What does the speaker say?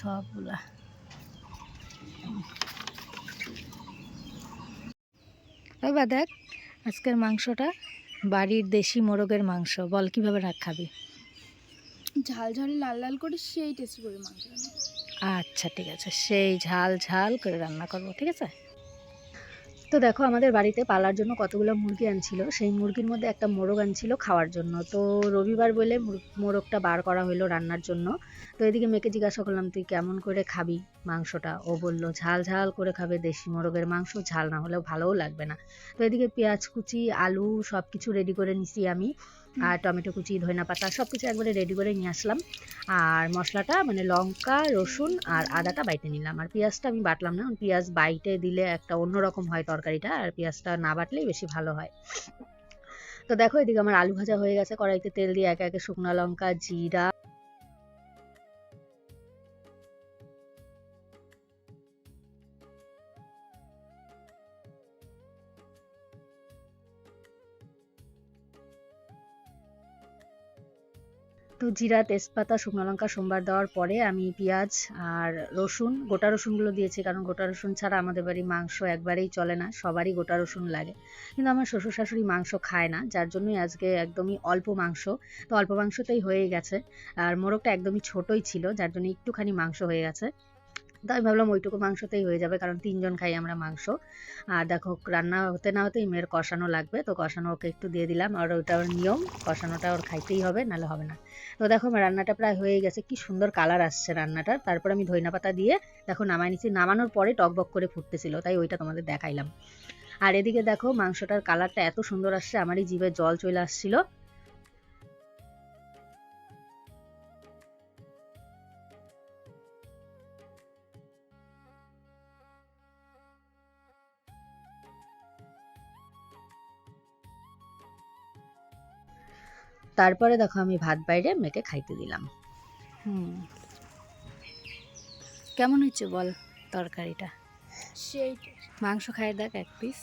সবগুলা। বাবা দেখ আজকের মাংসটা বাড়ির দেশি মোরগের মাংস, বল কিভাবে খাবি? ঝাল ঝাল লাল লাল করে সেই টেস্ট করে মাংস রান্না। আচ্ছা ঠিক আছে, সেই ঝাল ঝাল করে রান্না করবো, ঠিক আছে। তো দেখো আমাদের বাড়িতে পালার জন্য কতগুলো মুরগি আনছিল, সেই মুরগির মধ্যে একটা মোরগ আনছিল খাওয়ার জন্য। তো রবিবার বলে মোরগটা বার করা হলো রান্নার জন্য। তো এদিকে মেয়েকে জিজ্ঞাসা করলাম তুই কেমন করে খাবি মাংসটা, ও বলল ঝাল ঝাল করে খাবে, দেশি মোরগের মাংস ঝাল না হলেও ভালোও লাগবে না। তো এদিকে পেঁয়াজ কুচি আলু সব কিছু রেডি করে নিছি আমি, আর টমেটো কুচি ধনিয়া পাতা সব কিছু একবারে রেডি করে নিয়ে আসলাম। আর মশলাটা মানে লঙ্কা রসুন আর আদাটা বাইটে নিলাম, আর পেঁয়াজটা আমি বাটলাম না, পেঁয়াজ বাইটে দিলে একটা অন্যরকম হয় তরকারিটা, আর পেঁয়াজটা না বাটলেই বেশি ভালো হয়। তো দেখো এদিকে আমার আলু ভাজা হয়ে গেছে, কড়াইতে তেল দিয়ে একে একে শুকনো লঙ্কা জিরা তো জিরা তেজপাতা শুকনো লঙ্কা সোমবার দেওয়ার পরে আমি পেঁয়াজ আর রসুন গোটা রসুনগুলো দিয়েছি, কারণ গোটা রসুন ছাড়া আমাদের বাড়ি মাংস একবারেই চলে না, সবারই গোটা রসুন লাগে। কিন্তু আমার শ্বশুর শাশুড়ি মাংস খায় না, যার জন্যই আজকে একদমই অল্প মাংস। তো অল্প মাংসতেই হয়ে গেছে, আর মোরগটা একদমই ছোটই ছিল যার জন্য একটুখানি মাংস হয়ে গেছে। তো আমি ভাবলাম ওইটুকু মাংসতেই হয়ে যাবে, কারণ 3 জন খাই আমরা মাংস। আর দেখো রান্না হতে না হতেই মেয়ের কষানো লাগবে, তো কষানো ওকে একটু দিয়ে দিলাম, আর ওটা ওর নিয়ম, কষানোটা ওর খাইতেই হবে নাহলে হবে না। তো দেখো আমার রান্নাটা প্রায় হয়ে গেছে, কি সুন্দর কালার আসছে রান্নাটার। তারপর আমি ধইনা পাতা দিয়ে দেখো নামাই নিচ্ছি, নামানোর পরে টকবক করে ফুটতেছিল, তাই ওইটা তোমাদের দেখাইলাম। আর এদিকে দেখো মাংসটার কালারটা এত সুন্দর আসছে, আমারই জিভে জল চলে আসছিল। তারপরে দেখো আমি ভাত বাইরে মেয়েকে খাইতে দিলাম। কেমন হয়েছে বল তরকারিটা? সেই মাংস খাই দেখ এক পিস।